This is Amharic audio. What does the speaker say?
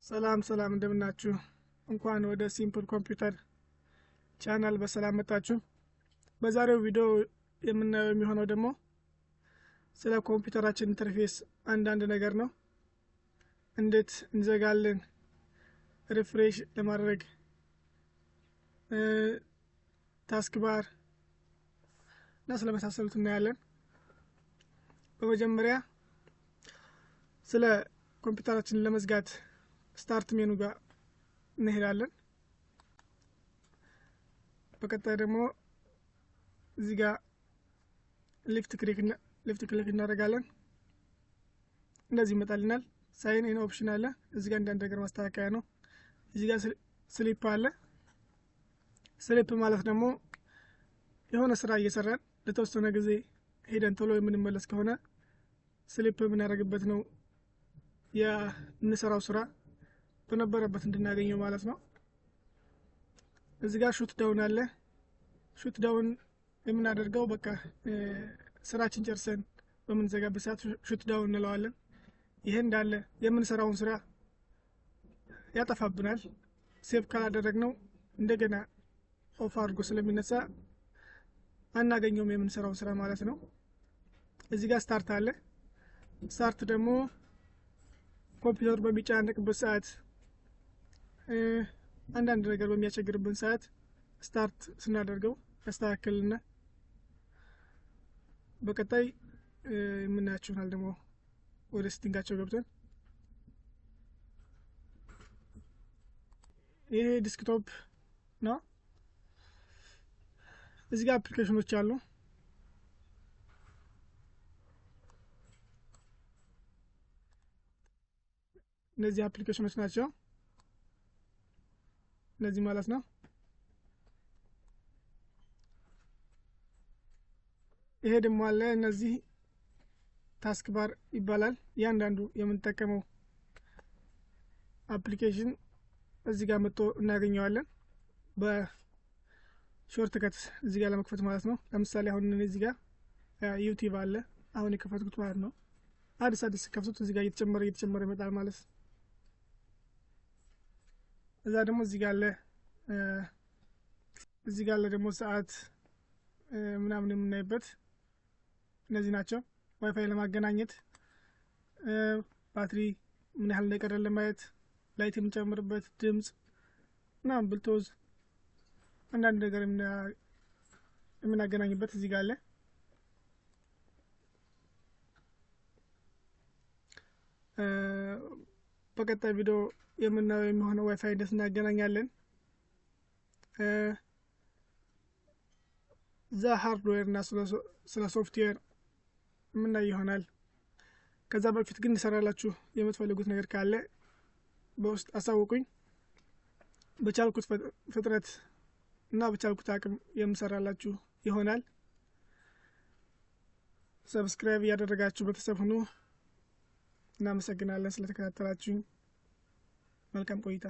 ሰላም እንደምናችሁ እንኳን ወደ ሲምፕል ኮምፒውተር ቻናል በሰላም መጣችሁ። በዛሬው ቪዲዮ የምናየው የሚሆነው ደግሞ ስለ ኮምፒውተራችን ኢንተርፌስ አንዳንድ ነገር ነው። እንዴት እንዘጋለን፣ ሪፍሬሽ ለማድረግ ታስክ ባር እና ስለመሳሰሉት እናያለን። በመጀመሪያ ስለ ኮምፒውተራችን ለመዝጋት ስታርት ሜኑ ጋር እንሄዳለን። በቀጣይ ደግሞ እዚህ ጋር ሌፍት ክሊክ እናደርጋለን። እንደዚህ ይመጣልናል። ሳይን ኢን ኦፕሽን አለ። እዚህ ጋር አንዳንድ ነገር ማስተካከያ ነው። እዚህ ጋር ስሊፕ አለ። ስሊፕ ማለት ደግሞ የሆነ ስራ እየሰራን ለተወሰነ ጊዜ ሄደን ቶሎ የምንመለስ ከሆነ ስሊፕ የምናደርግበት ነው። የምንሰራው ስራ በነበረበት እንድናገኘው ማለት ነው። እዚህ ጋር ሹት ዳውን አለ። ሹት ዳውን የምናደርገው በቃ ስራችን ጨርሰን በምንዘጋበት ሰዓት ሹት ዳውን እንለዋለን። ይሄ እንዳለ የምንሰራውን ስራ ያጠፋብናል። ሴቭ ካላደረግነው እንደገና ኦፍ አድርጎ ስለሚነሳ አናገኘውም የምንሰራው ስራ ማለት ነው። እዚህ ጋር ስታርት አለ። ስታርት ደግሞ ኮምፒውተር በሚጨናነቅበት ሰዓት አንዳንድ ነገር በሚያስቸግርብን ሰዓት ስታርት ስናደርገው ያስተካክልና በቀጣይ የምናያቸው ይሆናል። ደግሞ ወደ ሴቲንጋቸው ገብተን ይሄ ዲስክቶፕ ነው። እዚህ ጋር አፕሊኬሽኖች አሉ። እነዚህ አፕሊኬሽኖች ናቸው። እነዚህ ማለት ነው። ይሄ ደግሞ አለ። እነዚህ ታስክ ባር ይባላል። እያንዳንዱ የምንጠቀመው አፕሊኬሽን እዚህ ጋር መጥቶ እናገኘዋለን በሾርት ከት እዚህ ጋር ለመክፈት ማለት ነው። ለምሳሌ አሁን እዚህ ጋር ዩቲዩብ አለ። አሁን የከፈትኩት ማለት ነው። አዲስ ከፍቱት እዚህ ጋር እየተጨመረ ይመጣል ማለት ነው። እዛ ደግሞ እዚህ ጋር አለ ደግሞ ሰዓት ምናምን የምናይበት እነዚህ ናቸው። ዋይፋይ ለማገናኘት ባትሪ ምን ያህል እንደቀረ ለማየት ላይት የምንጨምርበት ድምጽ ምናምን ብልቶዝ አንዳንድ ነገር የምናገናኝበት እዚህ ጋር አለ። በቀጣይ ቪዲዮ የምናየው የሚሆነው ዋይፋይ እንዴት እናገናኛለን ዛ ሃርድዌር እና ስለ ሶፍትዌር ምናይ ይሆናል። ከዛ በፊት ግን እንሰራላችሁ የምትፈልጉት ነገር ካለ በውስጥ አሳውቁኝ። በቻልኩት ፍጥነት እና በቻልኩት አቅም የምሰራላችሁ ይሆናል። ሰብስክራይብ ያደረጋችሁ ቤተሰብ ሁኑ። እናመሰግናለን ስለተከታተላችሁኝ። መልካም ቆይታ።